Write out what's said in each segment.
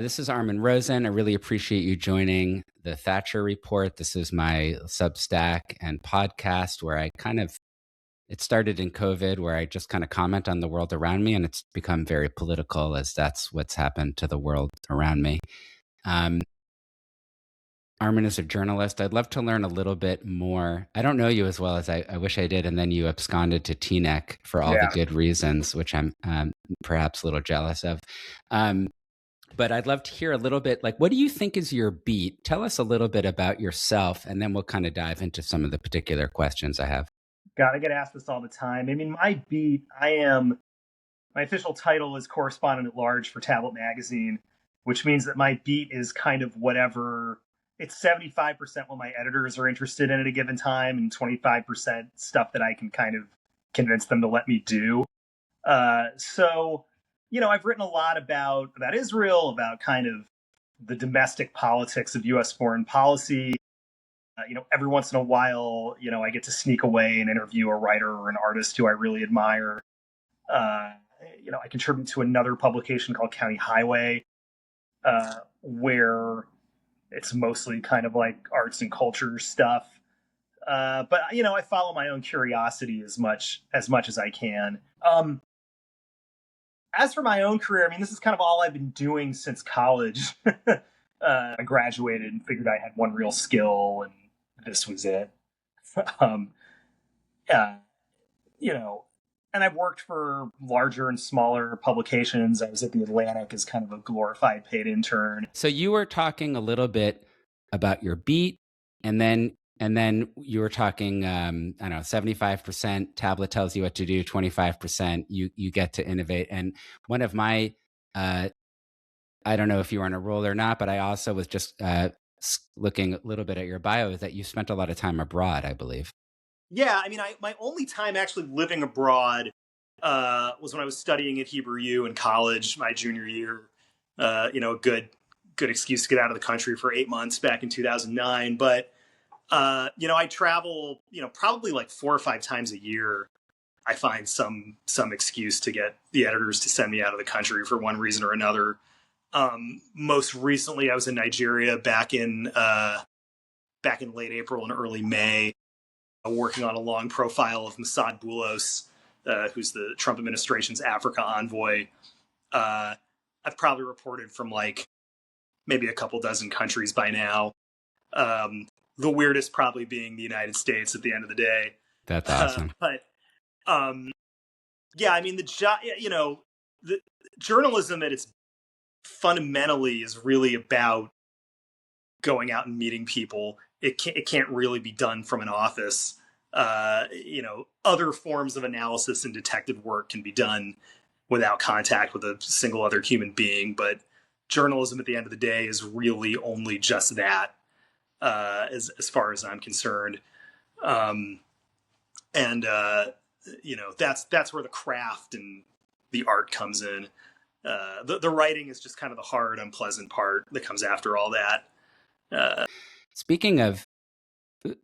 This is Armin Rosen. I really appreciate you joining the Thatcher Report. This is my Substack and podcast where it started in COVID, where I just kind of comment on the world around me, and it's become very political as that's what's happened to the world around me. Armin is a journalist. I'd love to learn a little bit more. I don't know you as well as I wish I did, and then you absconded to TNEC for all the good reasons, which I'm perhaps a little jealous of. But I'd love to hear a little bit, like, what do you think is your beat? Tell us a little bit about yourself, and then we'll kind of dive into some of the particular questions I have. God, I get asked this all the time. I mean, my beat, my official title is correspondent at large for Tablet Magazine, which means that my beat is kind of whatever. It's 75% what my editors are interested in at a given time, and 25% stuff that I can kind of convince them to let me do. So, I've written a lot about Israel, about kind of the domestic politics of U.S. foreign policy. Every once in a while, I get to sneak away and interview a writer or an artist who I really admire. I contribute to another publication called County Highway, where it's mostly kind of like arts and culture stuff. But I follow my own curiosity as much as I can. As for my own career, I mean, this is kind of all I've been doing since college. I graduated and figured I had one real skill, and this was it. And I've worked for larger and smaller publications. I was at The Atlantic as kind of a glorified paid intern. So you were talking a little bit about your beat, and then you were talking, 75% Tablet tells you what to do, 25% you get to innovate. And one of my, I don't know if you were on a roll or not, but I also was just looking a little bit at your bio, is that you spent a lot of time abroad, I believe. Yeah, I mean, my only time actually living abroad was when I was studying at Hebrew U in college, my junior year. A good excuse to get out of the country for 8 months back in 2009. But I travel, probably like 4 or 5 times a year. I find some excuse to get the editors to send me out of the country for one reason or another. Most recently, I was in Nigeria back in late April and early May, working on a long profile of Mossad Boulos, who's the Trump administration's Africa envoy. I've probably reported from like maybe a couple dozen countries by now. The weirdest probably being the United States at the end of the day. That's awesome. Yeah, I mean, the journalism at its fundamentally is really about going out and meeting people. It can't really be done from an office. Other forms of analysis and detective work can be done without contact with a single other human being, but journalism at the end of the day is really only just that. As far as I'm concerned. That's where the craft and the art comes in. The writing is just kind of the hard, unpleasant part that comes after all that. Speaking of,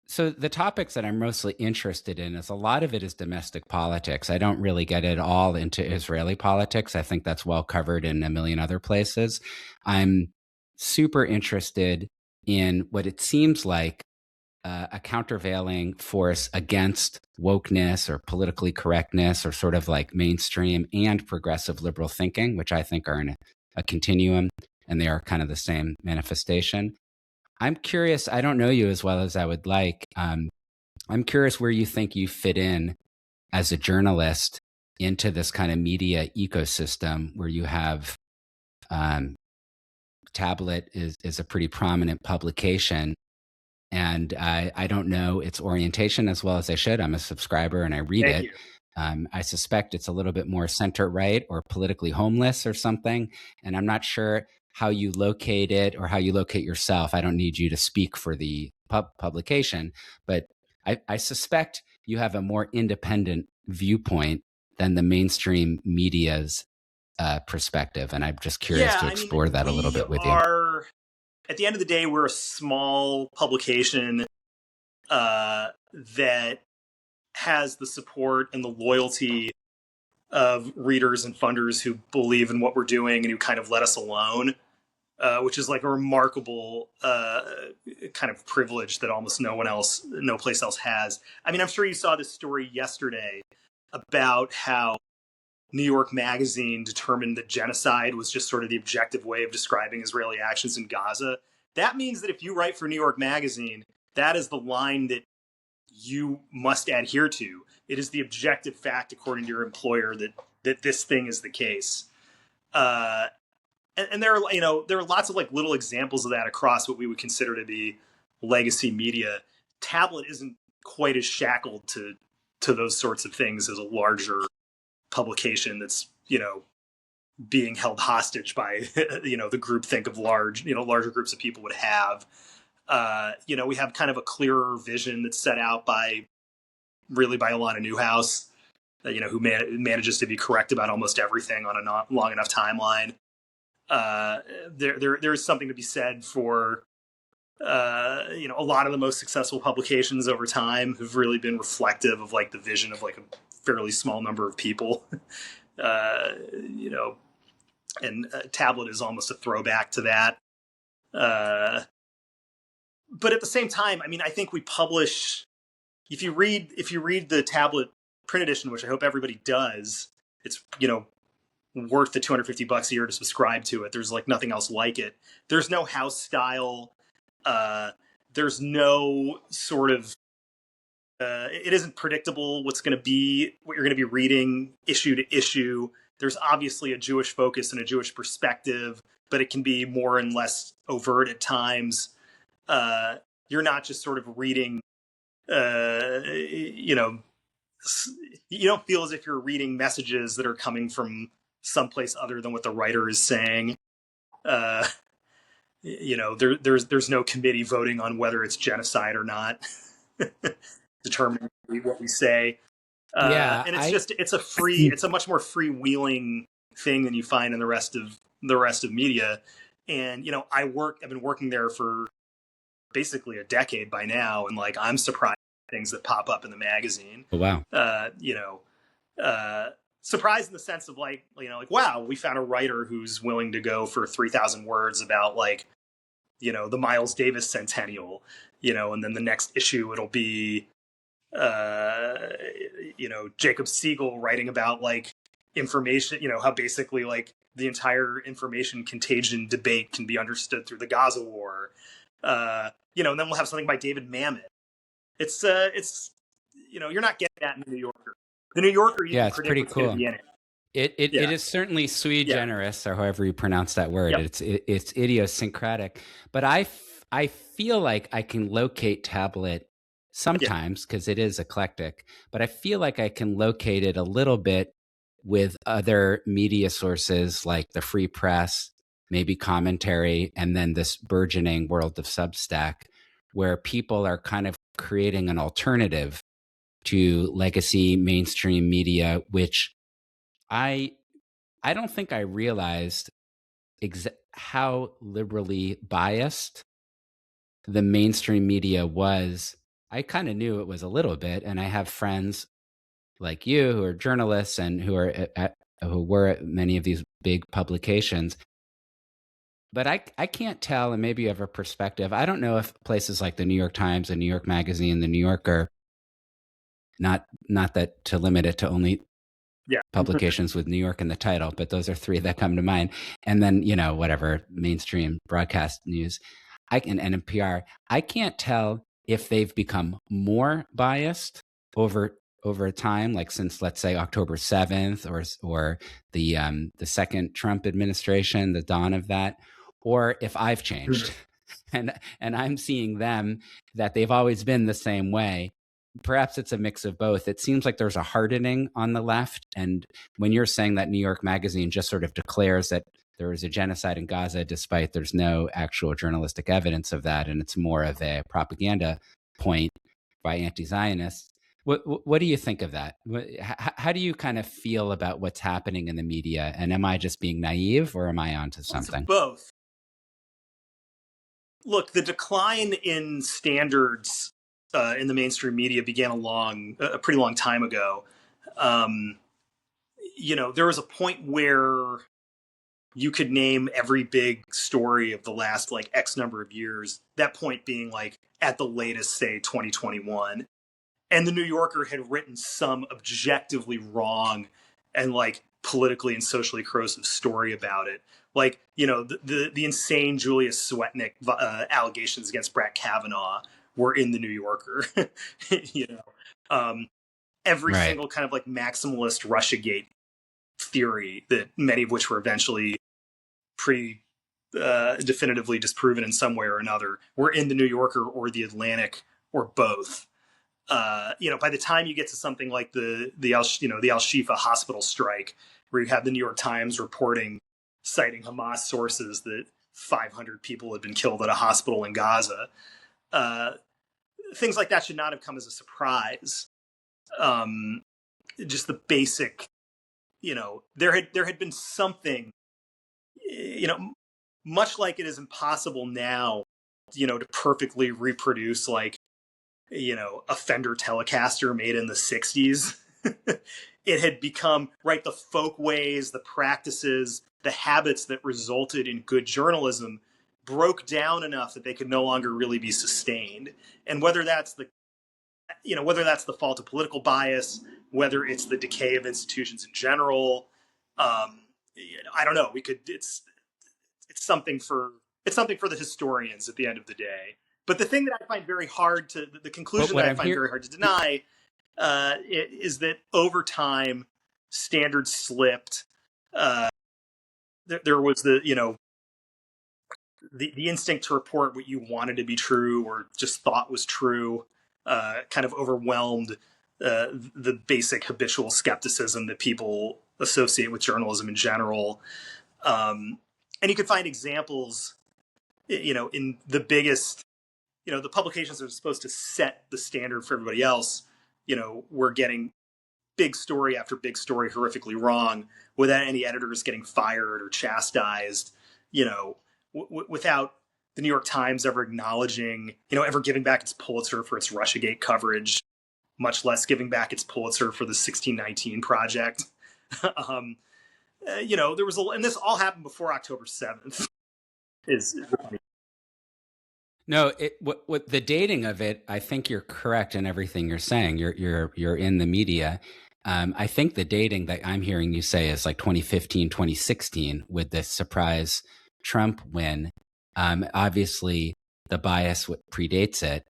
so the topics that I'm mostly interested in is a lot of it is domestic politics. I don't really get at all into Israeli politics. I think that's well covered in a million other places. I'm super interested in what it seems like a countervailing force against wokeness or politically correctness or sort of like mainstream and progressive liberal thinking, which I think are in a continuum, and they are kind of the same manifestation. I'm curious, I don't know you as well as I would like. I'm curious where you think you fit in as a journalist into this kind of media ecosystem where you have Tablet is a pretty prominent publication. And I don't know its orientation as well as I should. I'm a subscriber and I read it. I suspect it's a little bit more center-right or politically homeless or something. And I'm not sure how you locate it or how you locate yourself. I don't need you to speak for the publication, but I suspect you have a more independent viewpoint than the mainstream media's perspective. And I'm just curious to explore that a little bit with you. At the end of the day, we're a small publication that has the support and the loyalty of readers and funders who believe in what we're doing and who kind of let us alone. which is like a remarkable kind of privilege that almost no place else has. I mean, I'm sure you saw this story yesterday about how New York Magazine determined that genocide was just sort of the objective way of describing Israeli actions in Gaza. That means that if you write for New York Magazine, that is the line that you must adhere to. It is the objective fact, according to your employer, that this thing is the case. Uh, and there are there are lots of like little examples of that across what we would consider to be legacy media. Tablet isn't quite as shackled to those sorts of things as a larger publication that's being held hostage by the groupthink of larger groups of people would have. We have kind of a clearer vision that's set out by Alana Newhouse, who manages to be correct about almost everything on a not long enough timeline. There is something to be said for a lot of the most successful publications over time have really been reflective of like the vision of like a fairly small number of people. uh, you know, and Tablet is almost a throwback to that. But at the same time, I mean, I think we publish. If you read the Tablet print edition, which I hope everybody does, it's worth the $250 a year to subscribe to it. There's like nothing else like it. There's no house style. There's no sort of. It isn't predictable what you're going to be reading issue to issue. There's obviously a Jewish focus and a Jewish perspective, but it can be more and less overt at times. You're not just sort of reading, you don't feel as if you're reading messages that are coming from someplace other than what the writer is saying. There's no committee voting on whether it's genocide or not, determining what we say. Yeah, And it's a much more freewheeling thing than you find in the rest of media. And I've been working there for basically a decade by now, and like I'm surprised at things that pop up in the magazine. oh, wow. Surprised in the sense of like wow, we found a writer who's willing to go for 3,000 words about like the Miles Davis centennial, and then the next issue it'll be Jacob Siegel writing about like information, how basically like the entire information contagion debate can be understood through the Gaza war. And then we'll have something by David Mamet. It's you're not getting that in the New Yorker. The New Yorker, you can It's predict pretty what's going to cool. be in it. It is certainly sui generis, or however you pronounce that word. Yep. It's idiosyncratic, but I feel like I can locate Tablet sometimes because it is eclectic, but I feel like I can locate it a little bit with other media sources like the Free Press, maybe commentary, and then this burgeoning world of Substack, where people are kind of creating an alternative to legacy mainstream media, which I don't think I realized how liberally biased the mainstream media was. I kind of knew it was a little bit, and I have friends like you who are journalists and who were at many of these big publications. But I can't tell, and maybe you have a perspective. I don't know if places like the New York Times, the New York Magazine, the New Yorker, not that to limit it to only publications with New York in the title, but those are three that come to mind. And then, whatever mainstream broadcast news, and NPR, I can't tell if they've become more biased over time, like since, let's say, October 7th or the second Trump administration, the dawn of that, or if I've changed. and I'm seeing them that they've always been the same way. Perhaps it's a mix of both. It seems like there's a hardening on the left. And when you're saying that New York Magazine just sort of declares that there was a genocide in Gaza, despite there's no actual journalistic evidence of that, and it's more of a propaganda point by anti-Zionists. What do you think of that? How do you kind of feel about what's happening in the media? And am I just being naive, or am I onto something? It's both. Look, the decline in standards in the mainstream media began a pretty long time ago. There was a point where you could name every big story of the last like X number of years, that point being like at the latest, say 2021. And the New Yorker had written some objectively wrong and like politically and socially corrosive story about it. Like, the insane Julius Swetnick allegations against Brett Kavanaugh were in the New Yorker. you know, um, every Right. single kind of like maximalist Russiagate theory, that many of which were eventually pretty definitively disproven in some way or another, were in the New Yorker or the Atlantic or both. By the time you get to something like the Al Shifa hospital strike, where you have the New York Times reporting, citing Hamas sources, that 500 people had been killed at a hospital in Gaza, uh, things like that should not have come as a surprise. Just the basic, there had been something, much like it is impossible now, to perfectly reproduce like a Fender Telecaster made in the 60s. It had become, right, the folkways, the practices, the habits that resulted in good journalism broke down enough that they could no longer really be sustained. And whether that's the fault of political bias, whether it's the decay of institutions in general, I don't know. It's something for the historians at the end of the day. But the thing that I find very hard to, the But conclusion what that I I'm find here very hard to deny, is that over time, standards slipped. There was the instinct to report what you wanted to be true or just thought was true, kind of overwhelmed the basic habitual skepticism that people associate with journalism in general. And you can find examples, in the biggest, the publications that are supposed to set the standard for everybody else, we're getting big story after big story horrifically wrong without any editors getting fired or chastised, without the New York Times ever acknowledging, ever giving back its Pulitzer for its Russiagate coverage, much less giving back its Pulitzer for the 1619 Project. um, there was and this all happened before October 7th. Is No, what the dating of it, I think you're correct in everything you're saying. You're in the media. I think the dating that I'm hearing you say is like 2015, 2016 with the surprise Trump win. Obviously, the bias predates it,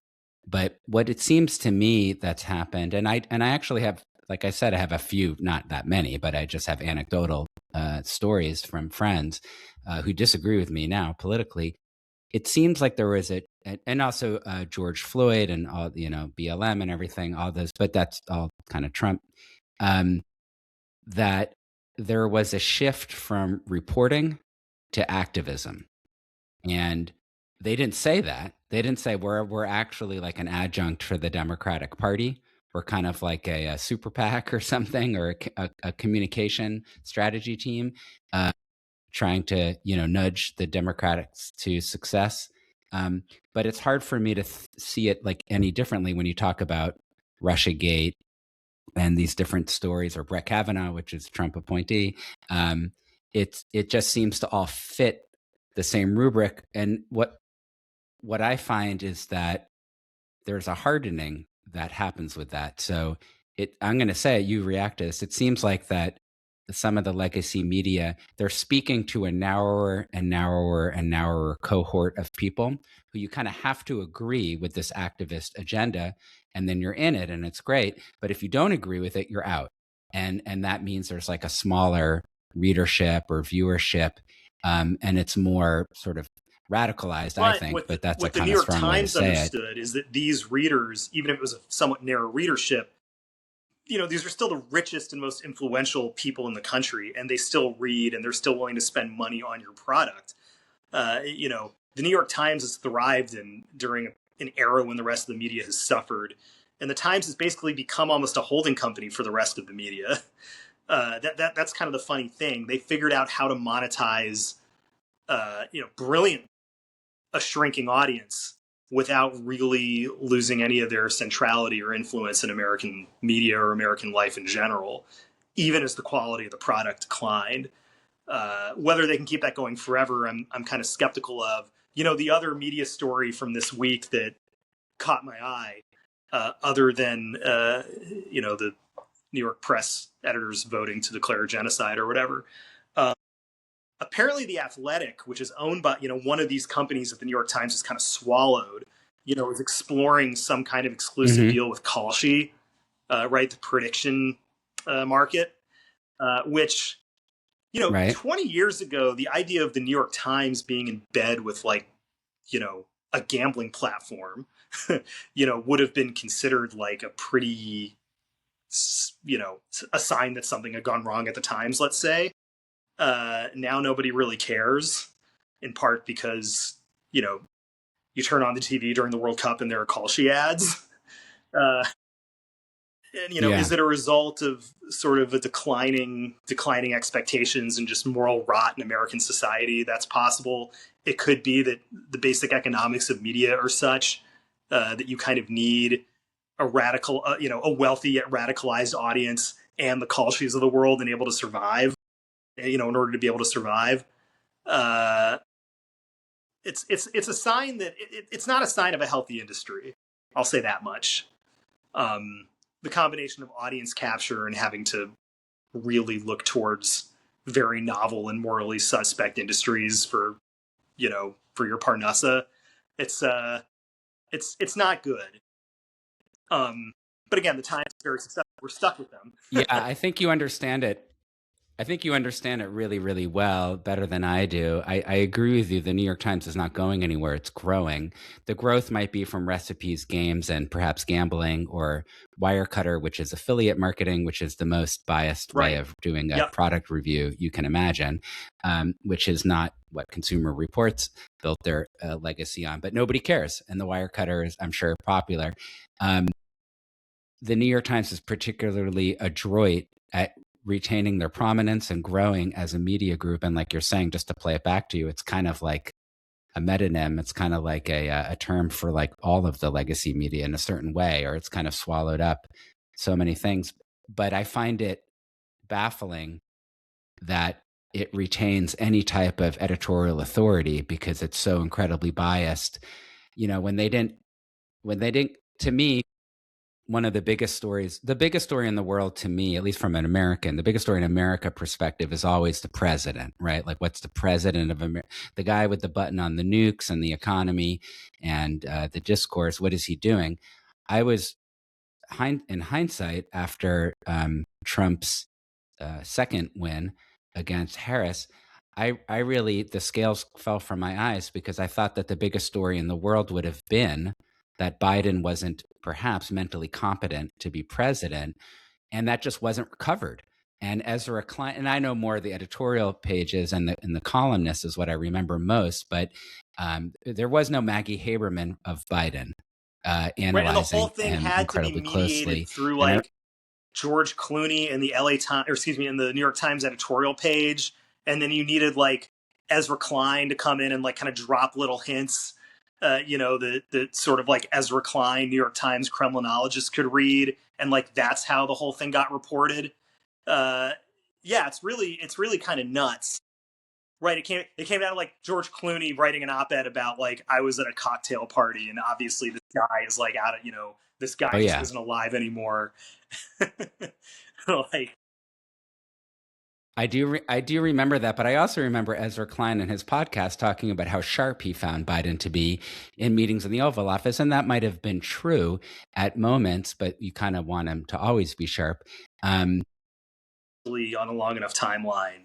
but what it seems to me that's happened, and I actually have, like I said, I have a few, not that many, but I just have anecdotal stories from friends who disagree with me now politically. It seems like there was and also George Floyd and all, BLM and everything, all those, but that's all kind of Trump, um, that there was a shift from reporting to activism. And they didn't say that. They didn't say we're actually like an adjunct for the Democratic Party. We're kind of like a super PAC or something, or a communication strategy team. Trying to nudge the Democrats to success. But it's hard for me to see it like any differently when you talk about Russiagate and these different stories, or Brett Kavanaugh, which is Trump appointee. It just seems to all fit the same rubric. And what I find is that there's a hardening that happens with that. So I'm going to say, you react to this. It seems like that some of the legacy media, they're speaking to a narrower and narrower and narrower cohort of people who you kind of have to agree with this activist agenda, and then you're in it and it's great. But if you don't agree with it, you're out. And that means there's like a smaller readership or viewership, and it's more sort of radicalized, I But think, what but that's a the New kind of York strong way to Times say it. understood is that these readers, even if it was a somewhat narrow readership, these are still the richest and most influential people in the country, and they still read and they're still willing to spend money on your product. The New York Times has thrived during an era when the rest of the media has suffered, and the Times has basically become almost a holding company for the rest of the media. That's kind of the funny thing. They figured out how to monetize, brilliant, a shrinking audience without really losing any of their centrality or influence in American media or American life in general, even as the quality of the product declined. Whether they can keep that going forever, I'm kind of skeptical of. The other media story from this week that caught my eye, other than the New York Press editors voting to declare genocide or whatever. Uh, Apparently, The Athletic, which is owned by one of these companies that the New York Times has kind of swallowed, is exploring some kind of exclusive Mm-hmm. deal with Kalshi, right, the prediction market, which Right. 20 years ago, the idea of the New York Times being in bed with a gambling platform, would have been considered like a pretty, a sign that something had gone wrong at the Times, let's say. Now nobody really cares, in part because, you turn on the TV during the World Cup and there are Kalshi ads. Uh, and Yeah. is it a result of sort of a declining expectations and just moral rot in American society? That's possible. It could be that the basic economics of media are such that you kind of need a radical, a wealthy yet radicalized audience and the Kalshis of the world and able to survive. In order to be able to survive. Uh, it's a sign that it's not a sign of a healthy industry. I'll say that much. Um, the combination of audience capture and having to really look towards very novel and morally suspect industries for your Parnassa, it's it's not good. But again, the Times is very successful. We're stuck with them. Yeah, I think you understand it. I think you understand it really, really well, better than I do. I agree with you. The New York Times is not going anywhere. It's growing. The growth might be from recipes, games, and perhaps gambling, or Wirecutter, which is affiliate marketing, which is the most biased way Right. of doing a Yep. product review you can imagine, which is not what Consumer Reports built their legacy on. But nobody cares. And the Wirecutter is, I'm sure, popular. Um, the New York Times is particularly adroit at retaining their prominence and growing as a media group. And like you're saying, just to play it back to you, it's kind of like a metonym. It's kind of like a term for like all of the legacy media in a certain way, or it's kind of swallowed up so many things. But I find it baffling that it retains any type of editorial authority because it's so incredibly biased. When they didn't, to me, one of the biggest story in the world to me, at least from an American, the biggest story in America perspective is always the president, right? Like, what's the president of America, the guy with the button on the nukes and the economy and the discourse? What is he doing? I was in hindsight after Trump's second win against Harris. I really, the scales fell from my eyes because I thought that the biggest story in the world would have been that Biden wasn't perhaps mentally competent to be president, and that just wasn't covered. And Ezra Klein, and I know more of the editorial pages and the columnists is what I remember most, but there was no Maggie Haberman of Biden Right. And the whole analyzing thing him had to be incredibly mediated closely. through And I, like George Clooney in the LA Times, or excuse me, in the New York Times editorial page, and then you needed like Ezra Klein to come in and like kind of drop little hints, that sort of like Ezra Klein, New York Times Kremlinologist could read, and like that's how the whole thing got reported. Uh, yeah, it's really kind of nuts. Right, it came down to like George Clooney writing an op-ed about like I was at a cocktail party and obviously this guy is like out of this oh guy just yeah, isn't alive anymore. Like I do remember that, but I also remember Ezra Klein in his podcast talking about how sharp he found Biden to be in meetings in the Oval Office, and that might have been true at moments, but you kind of want him to always be sharp. Um, on a long enough timeline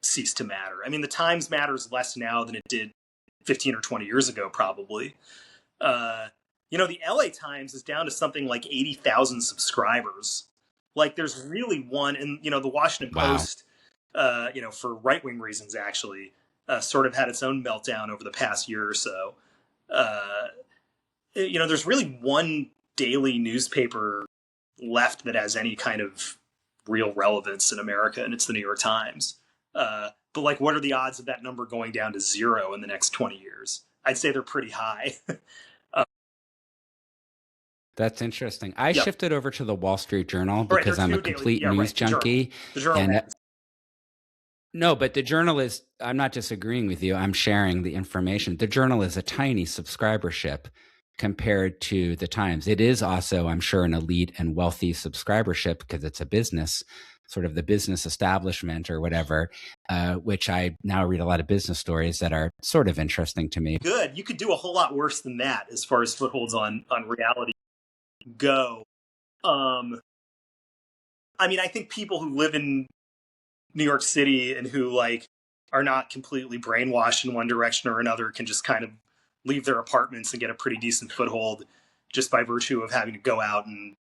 cease to matter. I mean, the Times matters less now than it did 15 or 20 years ago, probably. Uh, the LA Times is down to something like 80,000 subscribers. Like, there's really one, and the Washington wow. Post, for right wing reasons, actually, sort of had its own meltdown over the past year or so. Uh, there's really one daily newspaper left that has any kind of real relevance in America, and it's the New York Times. But like, what are the odds of that number going down to zero in the next 20 years? I'd say they're pretty high. That's interesting. I Yep. shifted over to the Wall Street Journal All right, because there's I'm a two daily. complete Yeah, news right. The Journal. junkie. The Journal And has No, but the Journal is, I'm not disagreeing with you. I'm sharing the information. The Journal is a tiny subscribership compared to the Times. It is also, I'm sure, an elite and wealthy subscribership because it's a business, sort of the business establishment or whatever, which I now read a lot of business stories that are sort of interesting to me. Good. You could do a whole lot worse than that as far as footholds on reality go. Um, I mean, I think people who live in New York City and who like are not completely brainwashed in one direction or another can just kind of leave their apartments and get a pretty decent foothold just by virtue of having to go out and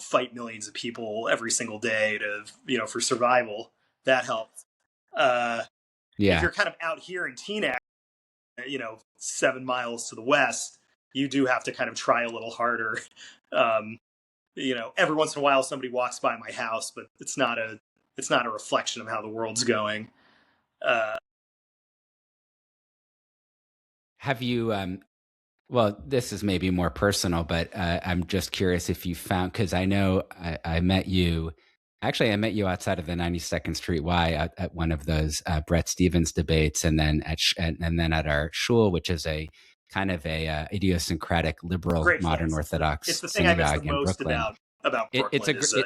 fight millions of people every single day to for survival. That helps. Uh, if Yeah. you're kind of out here in Teaneck, 7 miles to the west, you do have to kind of try a little harder. Um, every once in a while somebody walks by my house, but it's not a reflection of how the world's going. Uh, Have you, well, this is maybe more personal, but I'm just curious if you found, because I know I met you. Actually, I met you outside of the 92nd Street Y at one of those Brett Stevens debates, and then and then at our shul, which is a kind of a idiosyncratic liberal Great modern place. It's Orthodox the thing I miss the synagogue in most Brooklyn. about It's Brooklyn a is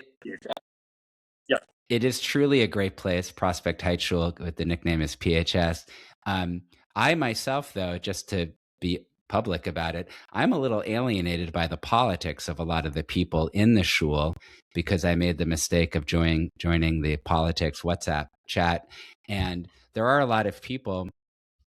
yeah. it is truly a great place. Prospect Heights Shul, with the nickname is PHS. Um, I myself, though, just to be public about it, I'm a little alienated by the politics of a lot of the people in the shul because I made the mistake of joining the politics WhatsApp chat, and there are a lot of people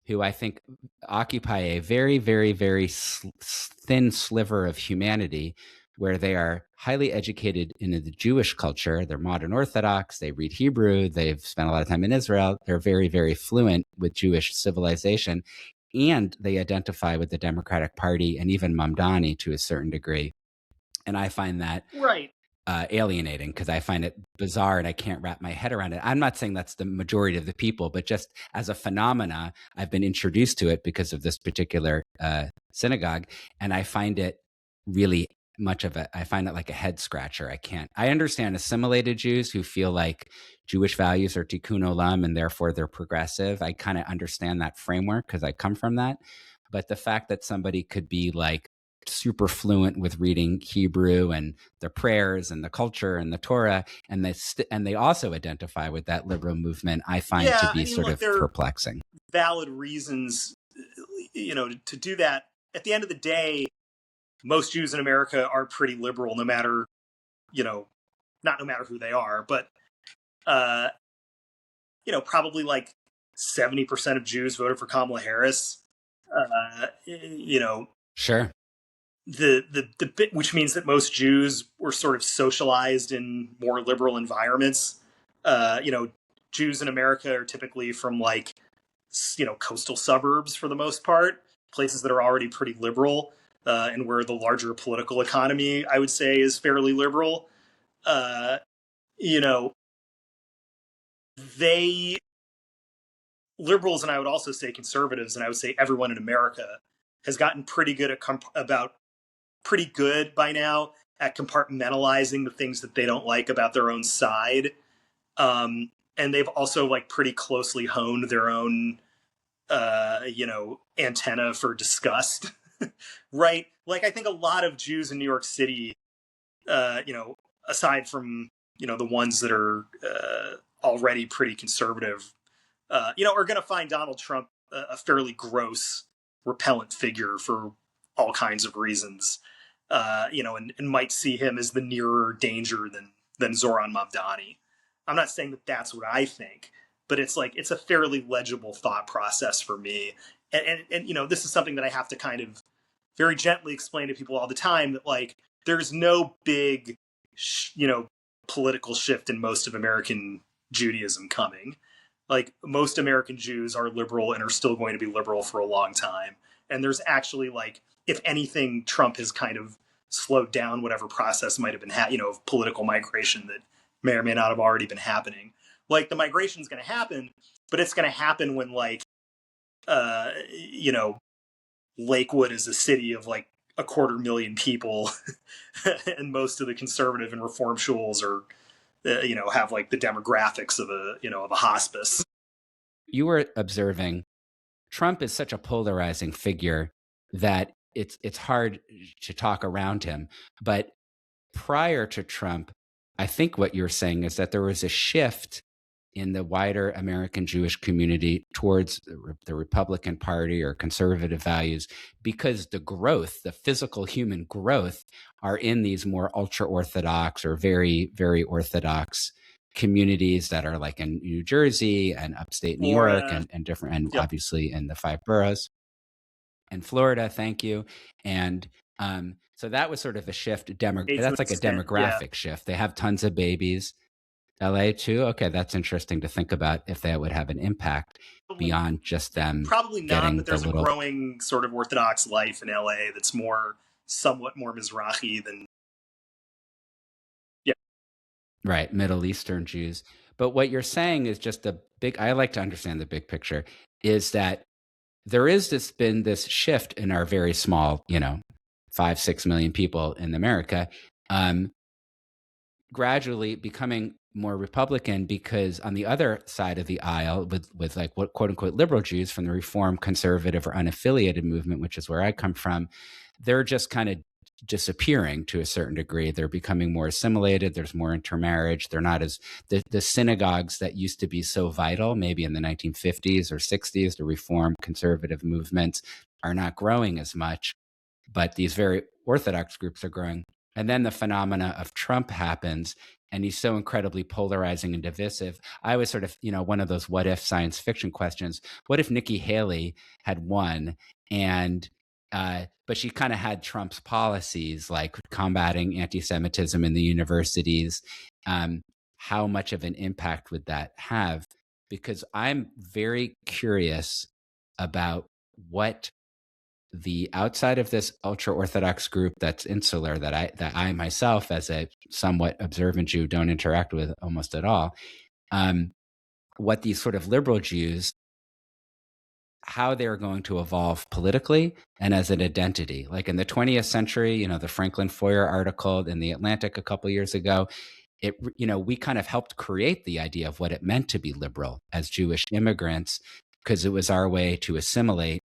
who I think occupy a very, very, very thin sliver of humanity where they are highly educated in the Jewish culture. They're modern Orthodox, they read Hebrew, they've spent a lot of time in Israel, they're very, very fluent with Jewish civilization, and they identify with the Democratic Party and even Mamdani to a certain degree. And I find that Right. alienating because I find it bizarre and I can't wrap my head around it. I'm not saying that's the majority of the people, but just as a phenomena, I've been introduced to it because of this particular synagogue, and I find it really I find it like a head scratcher. I understand assimilated Jews who feel like Jewish values are tikkun olam and therefore they're progressive. I kind of understand that framework because I come from that. But the fact that somebody could be like super fluent with reading Hebrew and the prayers and the culture and the Torah, and they also identify with that liberal movement, I find to Yeah, I be mean, sort look, of there are perplexing. valid reasons, to do that. At the end of the day, most Jews in America are pretty liberal, no matter, not no matter who they are, but uh, probably like 70% of Jews voted for Kamala Harris. Sure. The bit, which means that most Jews were sort of socialized in more liberal environments. Uh, you know, Jews in America are typically from like coastal suburbs for the most part, places that are already pretty liberal, and where the larger political economy, I would say, is fairly liberal. Uh, you know, they liberals, and I would also say conservatives, and I would say everyone in America has gotten pretty good about pretty good by now at compartmentalizing the things that they don't like about their own side. And they've also like pretty closely honed their own, antenna for disgust, right? Like I think a lot of Jews in New York City, uh, you know, aside from the ones that are already pretty conservative, are going to find Donald Trump a fairly gross, repellent figure for all kinds of reasons. And might see him as the nearer danger than Zoran Mamdani. I'm not saying that that's what I think, but it's like it's a fairly legible thought process for me. And this is something that I have to kind of very gently explain to people all the time that like there's no big, political shift in most of American Judaism coming. Like most American Jews are liberal and are still going to be liberal for a long time. And there's actually like, if anything, Trump has kind of slowed down whatever process might have been, of political migration that may or may not have already been happening. Like the migration is going to happen, but it's going to happen when like, uh, you know, Lakewood is a city of like 250,000 people, and most of the conservative and reform shuls are have like the demographics of a hospice. You were observing Trump is such a polarizing figure that it's hard to talk around him. But prior to Trump, I think what you're saying is that there was a shift in the wider American Jewish community towards the Republican Party or conservative values because the growth, the physical human growth, are in these more ultra Orthodox or very, very Orthodox communities that are like in New Jersey and upstate New York Florida. and different, and Yep. obviously in the five boroughs and Florida. Thank you. And so that was sort of a shift. To an That's like a extent, yeah. demographic shift. They have tons of babies. LA too? Okay, that's interesting to think about if that would have an impact Probably, beyond just them probably not, getting but the there's a little, growing sort of Orthodox life in LA that's somewhat more Mizrahi than, yeah. right, Middle Eastern Jews. But what you're saying is just I like to understand the big picture, is that there is been this shift in our very small, 5-6 million people in America, um, gradually becoming more Republican because on the other side of the aisle, with like what quote unquote liberal Jews from the Reform, conservative, or unaffiliated movement, which is where I come from, they're just kind of disappearing to a certain degree. They're becoming more assimilated. There's more intermarriage. They're not as the synagogues that used to be so vital, maybe in the 1950s or 60s, the Reform conservative movements are not growing as much, but these very Orthodox groups are growing. And then the phenomena of Trump happens, and he's so incredibly polarizing and divisive. I was sort of, one of those what if science fiction questions. What if Nikki Haley had won and but she kind of had Trump's policies like combating anti-Semitism in the universities. How much of an impact would that have? Because I'm very curious about what the outside of this ultra orthodox group that's insular that I myself as a somewhat observant Jew don't interact with almost at all. Um, what these sort of liberal Jews, how they're going to evolve politically and as an identity. Like in the 20th century, the Franklin Foer article in the Atlantic a couple of years ago, we kind of helped create the idea of what it meant to be liberal as Jewish immigrants because it was our way to assimilate.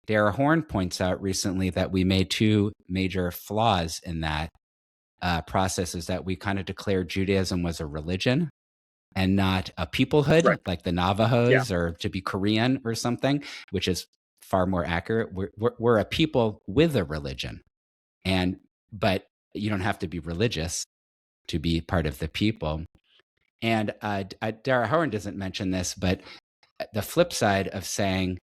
Dara Horn points out recently that we made two major flaws in that process is that we kind of declared Judaism was a religion and not a peoplehood Right. like the Yeah. Navajos or to be Korean or something, which is far more accurate. We're a people with a religion. But you don't have to be religious to be part of the people. And Dara Horn doesn't mention this, but the flip side of saying,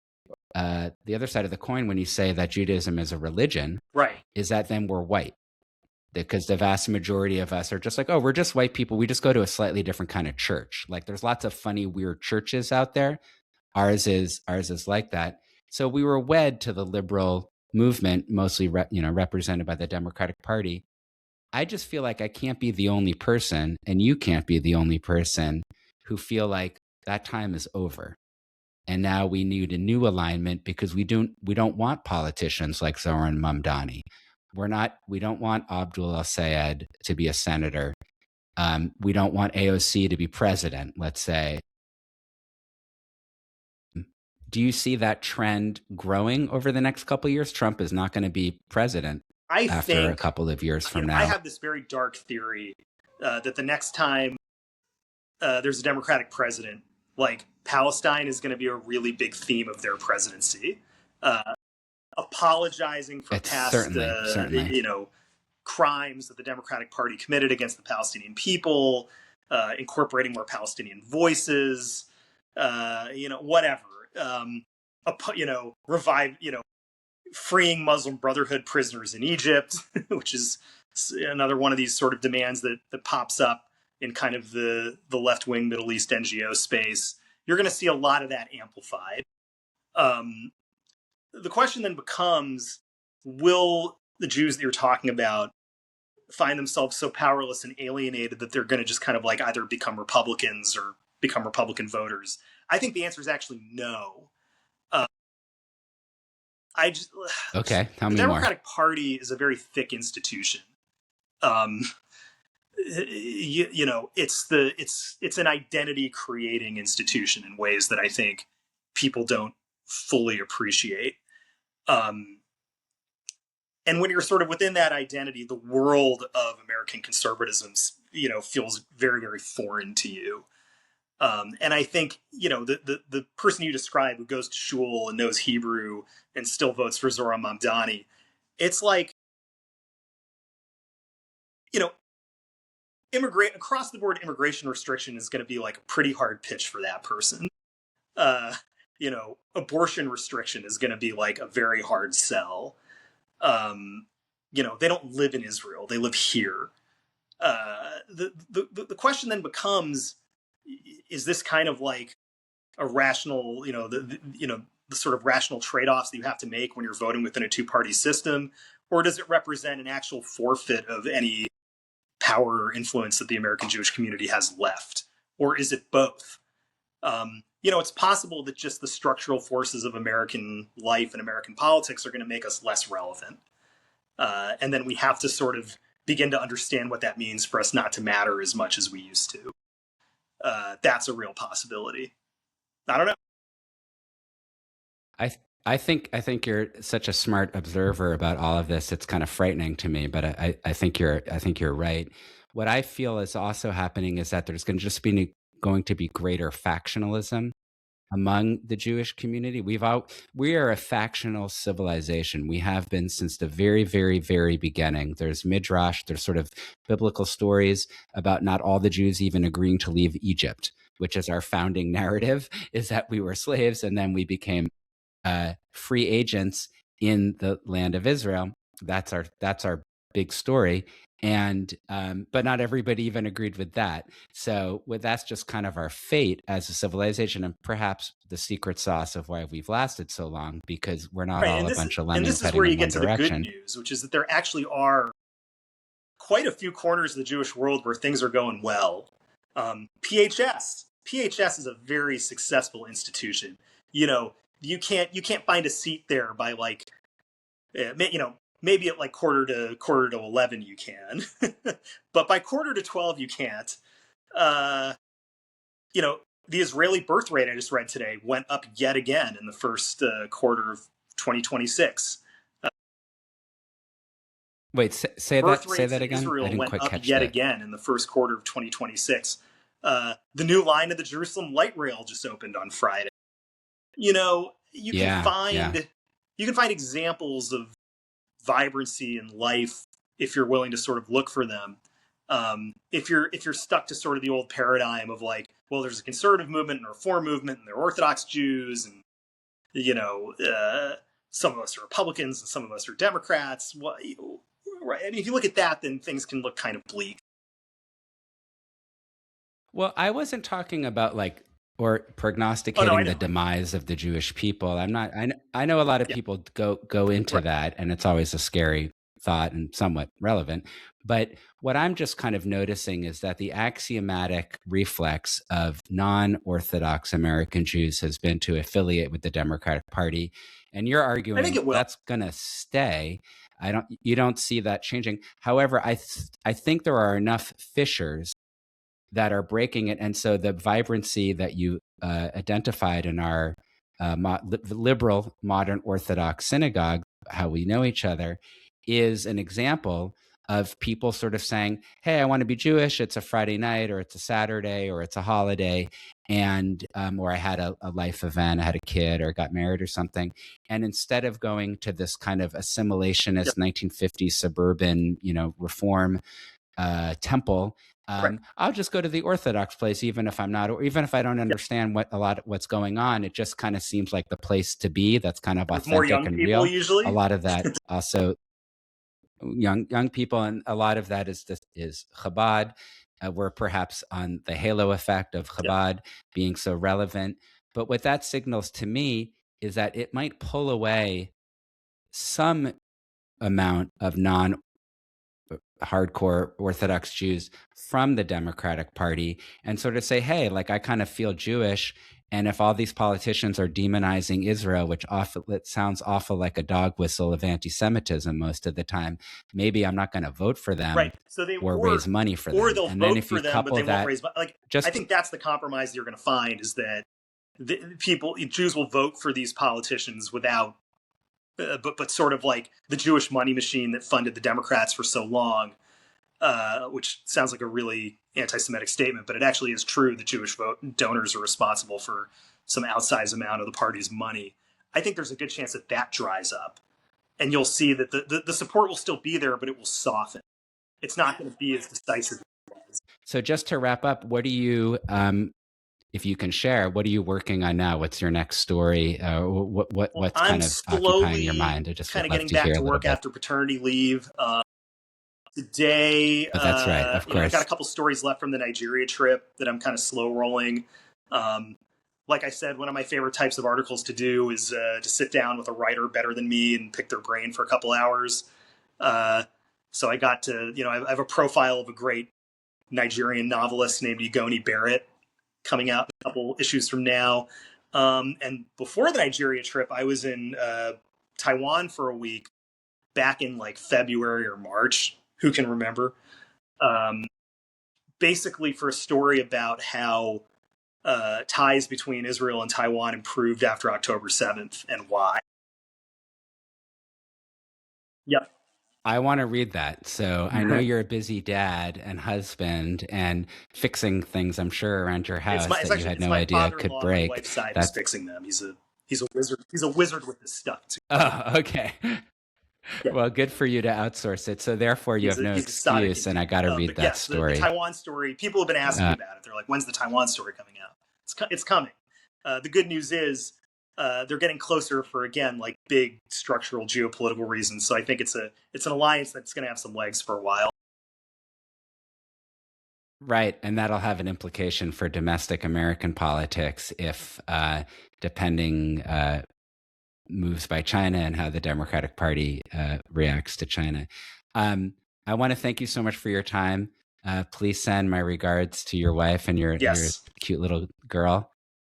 the other side of the coin when you say that Judaism is a religion Right. is that then we're white because the vast majority of us are just like, oh, we're just white people. We just go to a slightly different kind of church. Like there's lots of funny, weird churches out there. Ours is like that. So we were wed to the liberal movement, mostly represented by the Democratic Party. I just feel like I can't be the only person, and you can't be the only person who feel like that time is over and now we need a new alignment because we don't want politicians like Zoran Mamdani. We don't want Abdul al-Sayed to be a senator. We don't want AOC to be president, let's say. Do you see that trend growing over the next couple of years? Trump is not going to be president I after a think, couple of years from I now. have this very dark theory that the next time there's a Democratic president, like Palestine is going to be a really big theme of their presidency. Apologizing for It's past, certainly. crimes that the Democratic Party committed against the Palestinian people, incorporating more Palestinian voices, whatever. Revive, freeing Muslim Brotherhood prisoners in Egypt, which is another one of these sort of demands that pops up in kind of the left wing Middle East NGO space. You're going to see a lot of that amplified. The question then becomes, will the Jews that you're talking about find themselves so powerless and alienated that they're going to just kind of like either become Republicans or become Republican voters? I think the answer is actually no. I just Okay, tell The me more. Democratic Party is a very thick institution. Um, it's an identity creating institution in ways that I think people don't fully appreciate. Um, and when you're sort of within that identity, the world of American conservatism, feels very, very foreign to you. And I think, the person you describe who goes to shul and knows Hebrew and still votes for Zohar Mamdani, it's like, you know, immigrate across the board immigration restriction is going to be like a pretty hard pitch for that person. Uh, Abortion restriction is going to be like a very hard sell. Um, they don't live in Israel; they live here. The question then becomes: is this kind of like a rational, the sort of rational trade-offs that you have to make when you're voting within a two-party system, or does it represent an actual forfeit of any power or influence that the American Jewish community has left, or is it both? It's possible that just the structural forces of American life and American politics are going to make us less relevant, and then we have to sort of begin to understand what that means for us not to matter as much as we used to. That's a real possibility. I don't know. I think you're such a smart observer about all of this. It's kind of frightening to me, but I think you're right. What I feel is also happening is that there's going to be greater factionalism among the Jewish community. We are a factional civilization. We have been since the very, very, very beginning. There's midrash. There's sort of biblical stories about not all the Jews even agreeing to leave Egypt, which is our founding narrative, is that we were slaves and then we became free agents in the land of Israel. That's our big story. And but not everybody even agreed with that. So that's just kind of our fate as a civilization, and perhaps the secret sauce of why we've lasted so long, because we're not Right, all and a this bunch of and lemmings this is heading where you in get one to the good direction. news, which is that there actually are quite a few corners of the Jewish world where things are going well. PHS is a very successful institution. You can't find a seat there by like, maybe at like quarter to 11 you can, but by quarter to 12 you can't. Uh, you know, the Israeli birth rate I just read today went up yet again in the first quarter of 2026. Wait, say Birth that say rates that in again. I Israel didn't went quite up catch yet that. again in the first quarter of 2026. The new line of the Jerusalem light rail just opened on Friday. You know, Yeah, yeah. you can find examples of vibrancy in life if you're willing to sort of look for them. If you're stuck to sort of the old paradigm of like, well, there's a conservative movement and a reform movement, and they're Orthodox Jews, and you know, some of us are Republicans and some of us are Democrats. Well, right? I mean, if you look at that, then things can look kind of bleak. Well, I wasn't talking about like or Oh no, I prognosticating the know. demise of the Jewish people. I'm not. I know a lot of Yeah, people go into right. that, and it's always a scary thought and somewhat relevant. But what I'm just kind of noticing is that the axiomatic reflex of non-Orthodox American Jews has been to affiliate with the Democratic Party, and you're I think arguing it will. that's going to stay. You don't see that changing. However, I think there are enough fissures that are breaking it. And so the vibrancy that you identified in our liberal modern Orthodox synagogue, how we know each other, is an example of people sort of saying, hey, I want to be Jewish. It's a Friday night, or it's a Saturday, or it's a holiday. And, or I had a life event, I had a kid, or got married or something. And instead of going to this kind of Yeah, assimilationist 1950s suburban, reform temple, right. I'll just go to the Orthodox place, even if I'm not, or even if I don't Yeah, understand what's going on. It just kind of seems like the place to be. That's kind of with more authentic young and people real. A usually. lot of that also young people, and a lot of that is Chabad. We're perhaps on the halo effect of Yeah, Chabad being so relevant. But what that signals to me is that it might pull away some amount of non hardcore Orthodox Jews from the Democratic Party and sort of say, hey, like I kind of feel Jewish. And if all these politicians are demonizing Israel, which it sounds awful like a dog whistle of anti-Semitism most of the time, maybe I'm not going to vote for them Right. So they or raise money for or them. they'll And then vote if you for them, but couple they won't that raise money. Like I just think that's the compromise you're going to find is that Jews will vote for these politicians without, but sort of like the Jewish money machine that funded the Democrats for so long, which sounds like a really anti-Semitic statement, but it actually is true. The Jewish donors are responsible for some outsized amount of the party's money. I think there's a good chance that that dries up, and you'll see that the support will still be there, but it will soften. It's not going to be as decisive. so just to wrap up, what do you if you can share, what are you working on now? What's your next story? Well, What's I'm kind of occupying your slowly mind? I just kind would of love getting to back hear a to little work bit. after paternity leave. Today, Oh, that's right. Of I got a course. couple stories left from the Nigeria trip that I'm kind of slow rolling. Um, like I said, one of my favorite types of articles to do is to sit down with a writer better than me and pick their brain for a couple hours. So I got to, I have a profile of a great Nigerian novelist named Igoni Barrett coming out a couple issues from now. And before the Nigeria trip, I was in Taiwan for a week back in like February or March. Who can remember? Um, Basically, for a story about how ties between Israel and Taiwan improved after October 7th and why. Yep. I want to read that. So I know you're a busy dad and husband and fixing things, I'm sure, around your house that you had It's no my idea could father-in-law on my break. wife's side who's That's, fixing them. He's a wizard. He's a wizard with this stuff too. oh, okay. Yeah. Well, good for you to outsource it. So therefore, you have no He's exotic excuse, and I indeed. got to read But that yes, the story. Taiwan story. People have been asking Uh, about it. They're like, "When's the Taiwan story coming out?" It's coming. The good news is they're getting closer for again like big structural geopolitical reasons. So I think it's an alliance that's going to have some legs for a while. Right, and that'll have an implication for domestic American politics if, depending moves by China and how the Democratic Party reacts to China. I want to thank you so much for your time. Please send my regards to your wife and your Yes, cute little girl.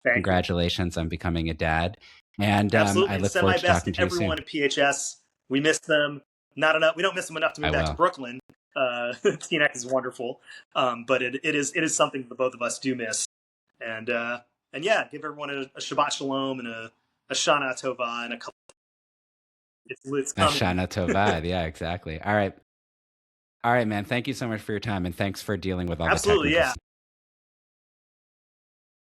thank you. Congratulations on becoming a dad, and I Absolutely, and look send forward my to best talking to to you soon. everyone at PHS. We miss them. Not enough. We don't miss them enough to I move back to will. Brooklyn. TNX is wonderful, but it is something that the both of us do miss. And yeah, give everyone a Shabbat Shalom and a Shana Tova and a couple. It's coming. Shana Tova. Yeah, exactly. All right, man. Thank you so much for your time, and thanks for dealing with all the Absolutely, technical yeah. stuff.